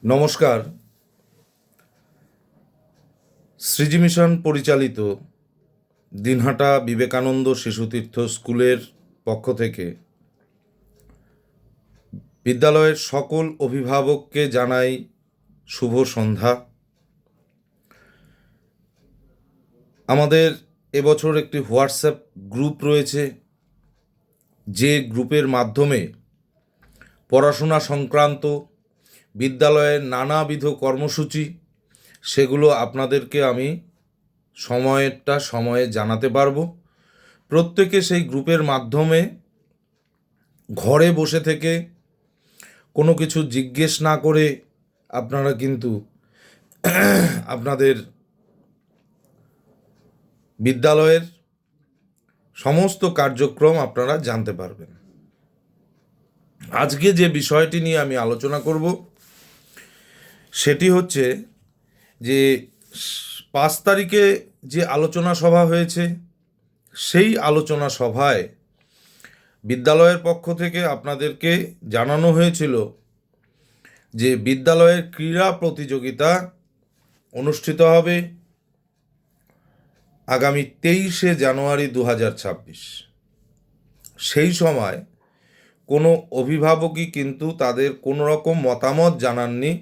নমস্কার। সৃজি মিশন পরিচালিত দিনহাটা বিবেকানন্দ শিশুতীর্থ স্কুলের পক্ষ থেকে বিদ্যালয়ের সকল অভিভাবককে জানাই শুভ সন্ধ্যা। আমাদের এবছর একটি হোয়াটসঅ্যাপ গ্রুপ রয়েছে, যে গ্রুপের মাধ্যমে পড়াশোনা সংক্রান্ত বিদ্যালয়ের নানাবিধ কর্মসূচি সেগুলো আপনাদেরকে আমি সময়ে জানাতে পারবো। প্রত্যেকে সেই গ্রুপের মাধ্যমে ঘরে বসে থেকে কোনো কিছু জিজ্ঞেস না করে আপনারা কিন্তু আপনাদের বিদ্যালয়ের সমস্ত কার্যক্রম আপনারা জানতে পারবেন। আজকে যে বিষয়টি নিয়ে আমি আলোচনা করব সেটি হচ্ছে যে 5 তারিখে যে আলোচনা সভা হয়েছে, সেই আলোচনা সভায় বিদ্যালয়ের পক্ষ থেকে আপনাদেরকে জানানো হয়েছিল যে বিদ্যালয়ের ক্রীড়া প্রতিযোগিতা অনুষ্ঠিত হবে আগামী 23শে জানুয়ারি 2026। সেই সময় কোনো অভিভাবকই কিন্তু তাদের কোনো রকম মতামত জানাননি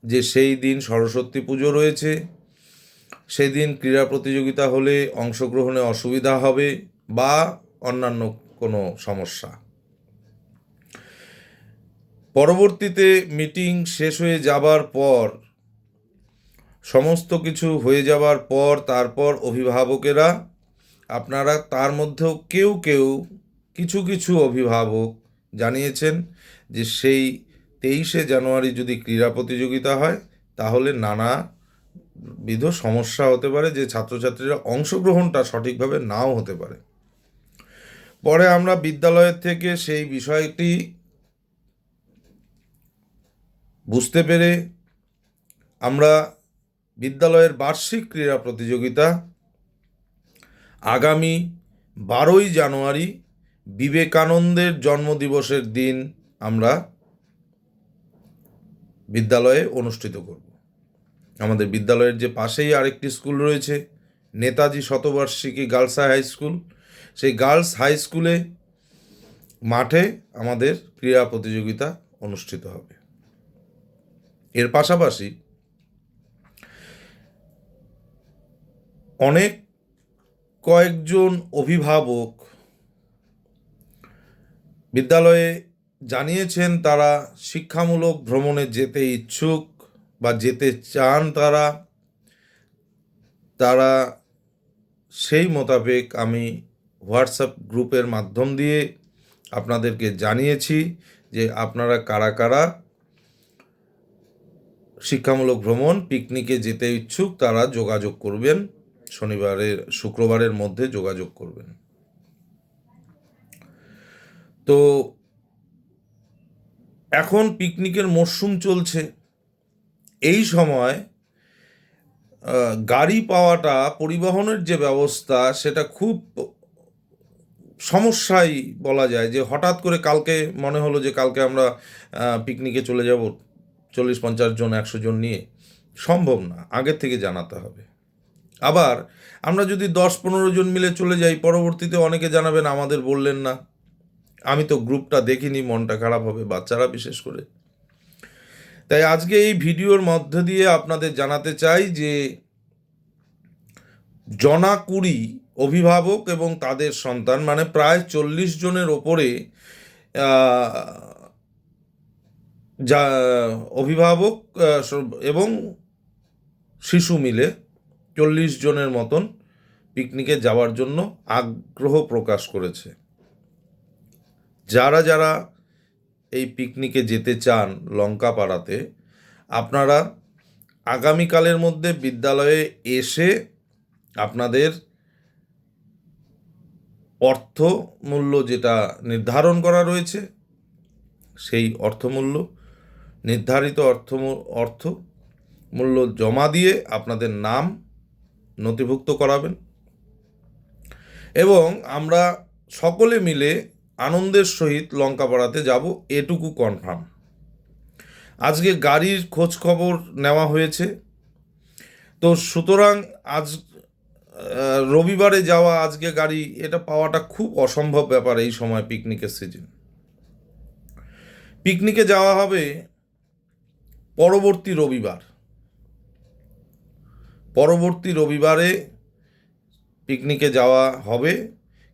যে সেই দিন সরস্বতী পুজো রয়েছে, সেই দিন ক্রীড়া প্রতিযোগিতা হলে অংশগ্রহণে অসুবিধা হবে বা অন্যান্য কোনো সমস্যা। পরবর্তীতে মিটিং শেষ হয়ে যাবার পর, সমস্ত কিছু হয়ে যাবার পর, তারপর অভিভাবকেরা আপনারা তার মধ্যেও কিছু কিছু অভিভাবক জানিয়েছেন যে সেই 23শে জানুয়ারি যদি ক্রীড়া প্রতিযোগিতা হয় তাহলে নানাবিধ সমস্যা হতে পারে, যে ছাত্রছাত্রীরা অংশগ্রহণটা সঠিকভাবে নাও হতে পারে। পরে আমরা বিদ্যালয়ের থেকে সেই বিষয়টি বুঝতে পেরে আমরা বিদ্যালয়ের বার্ষিক ক্রীড়া প্রতিযোগিতা আগামী 12ই জানুয়ারি বিবেকানন্দের জন্মদিবসের দিন আমরা বিদ্যালয়ে অনুষ্ঠিত করব। আমাদের বিদ্যালয়ের যে পাশেই আরেকটি স্কুল রয়েছে, নেতাজি শতবার্ষিকী গার্লস হাই স্কুল, সেই গার্লস হাই স্কুলে মাঠে আমাদের ক্রীড়া প্রতিযোগিতা অনুষ্ঠিত হবে। এর পাশাপাশি কয়েকজন অভিভাবক বিদ্যালয়ে জানিয়েছেন তারা শিক্ষামূলক ভ্রমণে যেতে ইচ্ছুক বা যেতে চান। তারা সেই মোতাবেক আমি হোয়াটসঅ্যাপ গ্রুপের মাধ্যম দিয়ে আপনাদেরকে জানিয়েছি যে আপনারা কারা কারা শিক্ষামূলক ভ্রমণ পিকনিকে যেতে ইচ্ছুক তারা যোগাযোগ করবেন, শুক্রবারের মধ্যে যোগাযোগ করবেন। তো এখন পিকনিকের মরশুম চলছে, এই সময় গাড়ি পাওয়াটা, পরিবহনের যে ব্যবস্থা সেটা খুব সমস্যাই বলা যায়। যে হঠাৎ করে কালকে মনে হলো যে কালকে আমরা পিকনিকে চলে যাব 40-50 জন 100 জন নিয়ে, সম্ভব না, আগের থেকে জানাতে হবে। আবার আমরা যদি 10-15 জন মিলে চলে যাই, পরবর্তীতে অনেকে জানাবেন আমাদের বললেন না, আমি তো গ্রুপটা দেখিনি, মনটা খারাপ হবে, বাচ্চারা বিশেষ করে। তাই আজকে এই ভিডিওর মধ্য দিয়ে আপনাদের জানাতে চাই যে 20 অভিভাবক এবং তাদের সন্তান, মানে প্রায় 40 জনের ওপরে যা অভিভাবক এবং শিশু মিলে 40 জনের মতন পিকনিকে যাওয়ার জন্য আগ্রহ প্রকাশ করেছে। যারা যারা এই পিকনিকে যেতে চান লঙ্কাপাড়াতে, আপনারা আগামীকালের মধ্যে বিদ্যালয়ে এসে আপনাদের অর্থমূল্য যেটা নির্ধারণ করা রয়েছে, সেই নির্ধারিত অর্থমূল্য জমা দিয়ে আপনাদের নাম নথিভুক্ত করাবেন এবং আমরা সকলে মিলে আনন্দের সহিত লঙ্কাপাড়াতে যাব, এটুকু কনফার্ম। আজকে গাড়ির খোঁজ খবর নেওয়া হয়েছে। তো সুতরাং আজ রবিবারে যাওয়া, আজকে গাড়ি এটা পাওয়াটা খুব অসম্ভব ব্যাপার এই সময়, পিকনিকের সিজন। পিকনিকে যাওয়া হবে পরবর্তী রবিবারে পিকনিকে যাওয়া হবে,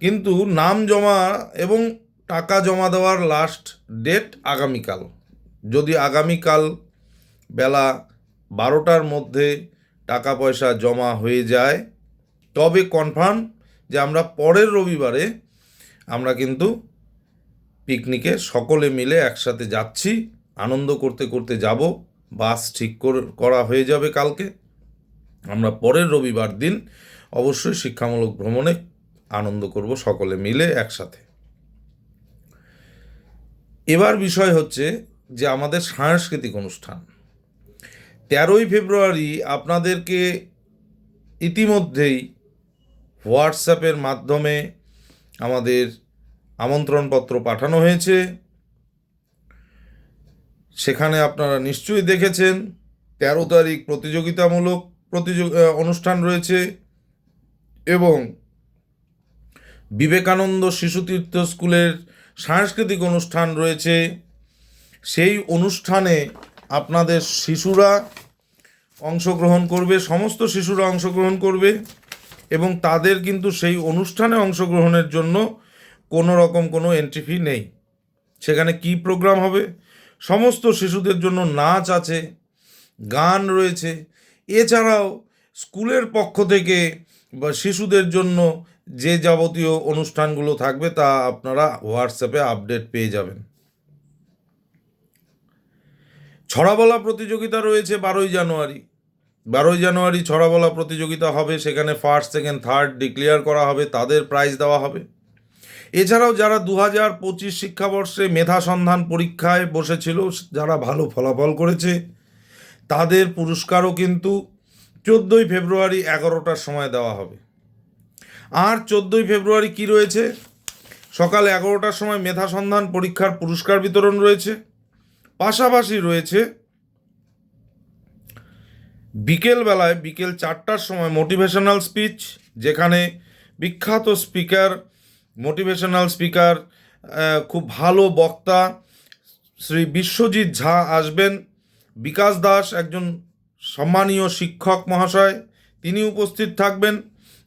কিন্তু নাম জমা এবং টাকা জমা দেওয়ার লাস্ট ডেট আগামীকাল। যদি আগামীকাল বেলা 12টার মধ্যে টাকা পয়সা জমা হয়ে যায় তবে কনফার্ম যে আমরা পরের রবিবারে আমরা কিন্তু পিকনিকে সকলে মিলে একসাথে যাচ্ছি, আনন্দ করতে করতে যাব। বাস ঠিক করা হয়ে যাবে কালকে। আমরা পরের রবিবার দিন অবশ্যই শিক্ষামূলক ভ্রমণে আনন্দ করব সকলে মিলে একসাথে। এবার বিষয় হচ্ছে যে আমাদের সাংস্কৃতিক অনুষ্ঠান 13ই ফেব্রুয়ারি আপনাদেরকে ইতিমধ্যেই হোয়াটসঅ্যাপের মাধ্যমে আমাদের আমন্ত্রণপত্র পাঠানো হয়েছে। সেখানে আপনারা নিশ্চয়ই দেখেছেন 13 তারিখ প্রতিযোগিতামূলক অনুষ্ঠান রয়েছে এবং বিবেকানন্দ শিশুতীর্থ স্কুলের সাংস্কৃতিক অনুষ্ঠান রয়েছে। সেই অনুষ্ঠানে আপনাদের শিশুরা অংশগ্রহণ করবে, সমস্ত শিশুরা অংশগ্রহণ করবে এবং তাদের কিন্তু সেই অনুষ্ঠানে অংশগ্রহণের জন্য কোনো রকম কোনো এন্ট্রি ফি নেই। সেখানে কি প্রোগ্রাম হবে, সমস্ত শিশুদের জন্য নাচ আছে, গান রয়েছে, এছাড়াও স্কুলের পক্ষ থেকে বা শিশুদের জন্য যে যাবতীয় অনুষ্ঠানগুলো থাকবে তা আপনারা হোয়াটসঅ্যাপে আপডেট পেয়ে যাবেন। ছড়া বলা প্রতিযোগিতা রয়েছে 12ই জানুয়ারি ছড়া বলা প্রতিযোগিতা হবে। সেখানে ফার্স্ট, সেকেন্ড, থার্ড ডিক্লেয়ার করা হবে, তাদের প্রাইজ দেওয়া হবে। এছাড়াও যারা 2025 শিক্ষাবর্ষে মেধা সন্ধান পরীক্ষায় বসেছিল, যারা ভালো ফলাফল করেছে, তাদের পুরস্কারও কিন্তু 14ই ফেব্রুয়ারি 11টার সময় দেওয়া হবে। আর 14ই ফেব্রুয়ারি কি রয়েছে, সকাল 11টার সময় মেধা সন্ধান পরীক্ষার পুরস্কার বিতরণ রয়েছে। পাশাপাশি রয়েছে বিকেল 4টার সময় মোটিভেশনাল স্পিচ, যেখানে বিখ্যাত মোটিভেশনাল স্পিকার, খুব ভালো বক্তা শ্রী বিশ্বজিৎ ঝা আসবেন। বিকাশ দাস একজন সম্মানীয় শিক্ষক মহাশয়, তিনি উপস্থিত থাকবেন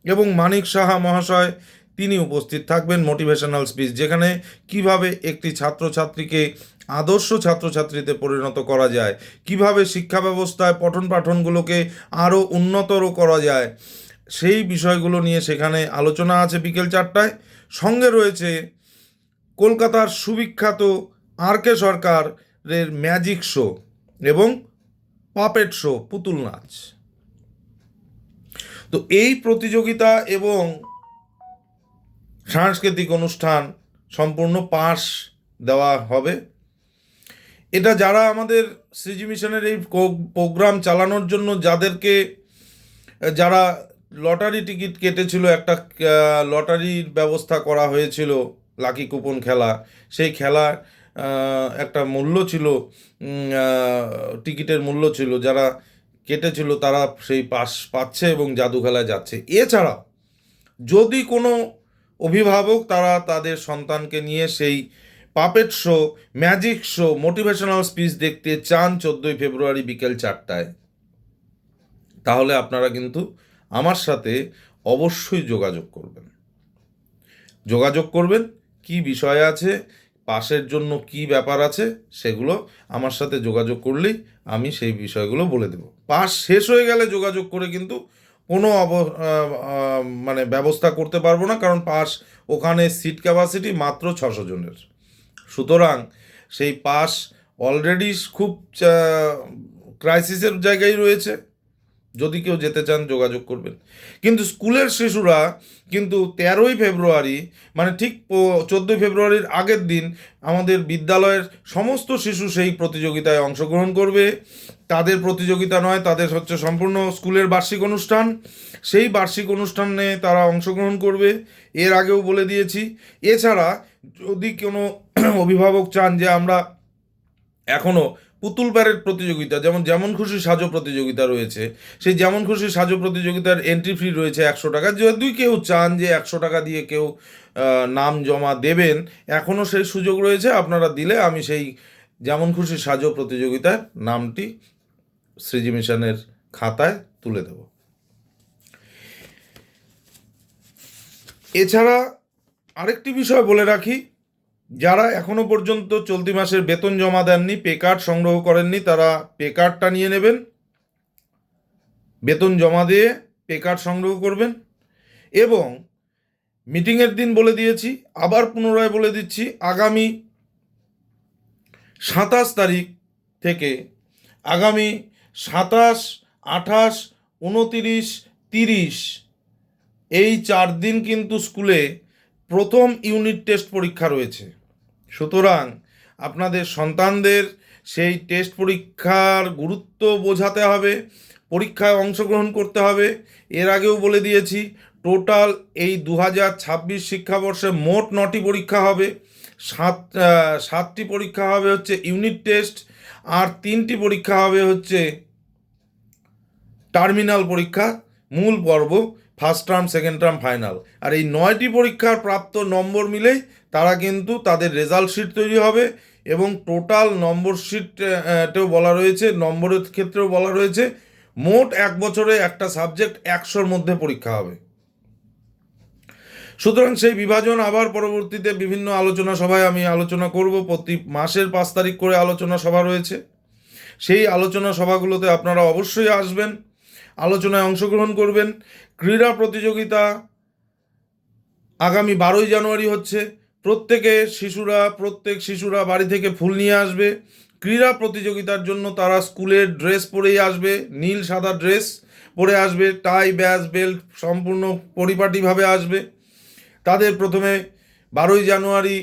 এবং মানিক সাহা মহাশয় তিনি উপস্থিত থাকবেন। মোটিভেশনাল স্পিচ, যেখানে কিভাবে একটি ছাত্রছাত্রীকে আদর্শ ছাত্রছাত্রীতে পরিণত করা যায়, কিভাবে শিক্ষা ব্যবস্থায় পঠন পাঠনগুলোকে আরও উন্নতর করা যায়, সেই বিষয়গুলো নিয়ে সেখানে আলোচনা আছে বিকেল 4টায়। সঙ্গে রয়েছে কলকাতার সুবিখ্যাত আর কে সরকারের ম্যাজিক শো এবং পাপেট শো, পুতুল নাচ। তো এই প্রতিযোগিতা এবং সাংস্কৃতিক অনুষ্ঠান সম্পূর্ণ পাস দেওয়া হবে। এটা যারা আমাদের সিজি মিশনের এই প্রোগ্রাম চালানোর জন্য যারা লটারি টিকিট কেটেছিল, একটা লটারির ব্যবস্থা করা হয়েছিল, লাকি কুপন খেলা, সেই খেলার একটা মূল্য ছিল, টিকিটের মূল্য ছিল, যারা কেটেছিল তারা সেই পাস পাচ্ছে এবং জাদু খেলায় যাচ্ছে। এছাড়াও যদি কোনো অভিভাবক তারা তাদের সন্তানকে নিয়ে সেই puppet show, magic show, motivational speech দেখতে চান 14ই ফেব্রুয়ারি বিকেল 4টায়, তাহলে আপনারা কিন্তু আমার সাথে অবশ্যই যোগাযোগ করবেন। কি বিষয় আছে, পাশের জন্য কি ব্যাপার আছে, সেগুলো আমার সাথে যোগাযোগ করলেই আমি সেই বিষয়গুলো বলে দেব। পাস শেষ হয়ে গেলে যোগাযোগ করে কিন্তু কোনো ব্যবস্থা করতে পারবো না, কারণ পাস ওখানে সিট ক্যাপাসিটি মাত্র 600 জনের। সুতরাং সেই পাস অলরেডি খুব ক্রাইসিসের জায়গায় রয়েছে। যদি কেউ যেতে চান যোগাযোগ করবেন। কিন্তু স্কুলের শিশুরা কিন্তু 13ই ফেব্রুয়ারি ঠিক 14ই ফেব্রুয়ারির আগের দিন আমাদের বিদ্যালয়ের সমস্ত শিশু সেই প্রতিযোগিতায় অংশগ্রহণ করবে। তাদের প্রতিযোগিতা নয়, তাদের হচ্ছে সম্পূর্ণ স্কুলের বার্ষিক অনুষ্ঠান। সেই বার্ষিক অনুষ্ঠানে তারা অংশগ্রহণ করবে, এর আগেও বলে দিয়েছি। এছাড়া যদি কোনো অভিভাবক চান যে আমরা এখনও পুতুল প্যারেড প্রতিযোগিতা, যেমন যেমন খুশি সাজো প্রতিযোগিতা রয়েছে, সেই যেমন খুশি সাজো প্রতিযোগিতার এন্ট্রি ফি রয়েছে 100 টাকা। যদি কেউ চান যে 100 টাকা দিয়ে কেউ নাম জমা দেবেন, এখনও সেই সুযোগ রয়েছে। আপনারা দিলে আমি সেই যেমন খুশি সাজো প্রতিযোগিতার নামটি সৃজি মিশনের খাতায় তুলে দেব। এছাড়া আরেকটি বিষয় বলে রাখি, যারা এখনো পর্যন্ত চলতি মাসের বেতন জমা দেননি, পে কার্ড সংগ্রহ করেননি, তারা পে কার্ডটা নিয়ে নেবেন। বেতন জমা দিয়ে পে কার্ড সংগ্রহ করবেন। এবং মিটিংয়ের দিন বলে দিয়েছি, আবার পুনরায় বলে দিচ্ছি, আগামী 27 তারিখ থেকে আগামী 27, 28, 29, 30 এই 4 দিন কিন্তু স্কুলে প্রথম ইউনিট টেস্ট পরীক্ষা রয়েছে। সুতরাং আপনাদের সন্তানদের সেই টেস্ট পরীক্ষার গুরুত্ব বোঝাতে হবে, পরীক্ষায় অংশগ্রহণ করতে হবে। এর আগেও বলে দিয়েছি, টোটাল এই 2026 শিক্ষাবর্ষে মোট 9টি পরীক্ষা হবে। 7টি পরীক্ষা হবে হচ্ছে ইউনিট টেস্ট, আর 3টি পরীক্ষা হবে হচ্ছে টার্মিনাল পরীক্ষা, মূল পর্ব, first term, second term, final. আর এই 9টি পরীক্ষার প্রাপ্ত নম্বর মিলেই তারা কিন্তু তাদের রেজাল্ট শিট তৈরি হবে। এবং টোটাল নম্বর শিটেও বলা রয়েছে, নম্বরের ক্ষেত্রেও বলা রয়েছে, মোট 1 বছরে একটা সাবজেক্ট 100-র মধ্যে পরীক্ষা হবে। সুতরাং সেই বিভাজন আবার পরবর্তীতে বিভিন্ন আলোচনা সভায় আমি আলোচনা করব। প্রতি মাসের 5 তারিখ করে আলোচনা সভা রয়েছে। সেই আলোচনা সভাগুলোতে আপনারা অবশ্যই আসবেন, আলোচনায় অংশগ্রহণ করবেন। ক্রীড়া প্রতিযোগিতা আগামী 12ই জানুয়ারি হচ্ছে। প্রত্যেক শিশুরা বাড়ি থেকে ফুল নিয়ে আসবে। ক্রীড়া প্রতিযোগিতার জন্য তারা স্কুলের ড্রেস পরেই আসবে, নীল সাদা ড্রেস পরে আসবে, টাই ব্যাজ বেল্ট সম্পূর্ণ পরিপাটিভাবে আসবে। তাদের প্রথমে 12ই জানুয়ারি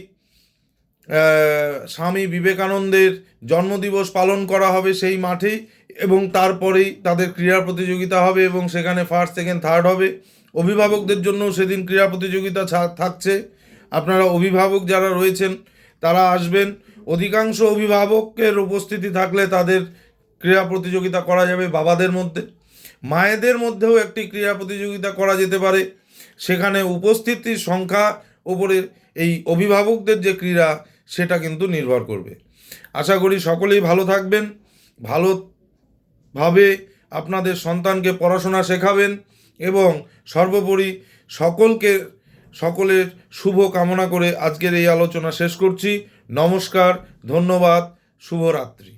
স্বামী বিবেকানন্দের জন্মদিবস পালন করা হবে সেই মাঠেই, এবং তারপরেই তাদের ক্রীড়া প্রতিযোগিতা হবে এবং সেখানে ফার্স্ট, সেকেন্ড, থার্ড হবে। অভিভাবকদের জন্যও সেদিন ক্রীড়া প্রতিযোগিতা থাকছে। আপনারা অভিভাবক যারা রয়েছেন তারা আসবেন। অধিকাংশ অভিভাবকের উপস্থিতি থাকলে তাদের ক্রীড়া প্রতিযোগিতা করা যাবে বাবাদের মধ্যে। মায়েদের মধ্যেও একটি ক্রীড়া প্রতিযোগিতা করা যেতে পারে। সেখানে উপস্থিতির সংখ্যা ওপরে এই অভিভাবকদের যে ক্রীড়া সেটা কিন্তু নির্ভর করবে। আশা করি সকলেই ভালো থাকবেন, ভালোভাবে আপনাদের সন্তানকে পড়াশোনা শেখাবেন এবং সর্বোপরি সকলের শুভ কামনা করে আজকের এই আলোচনা শেষ করছি। নমস্কার, ধন্যবাদ, শুভরাত্রি।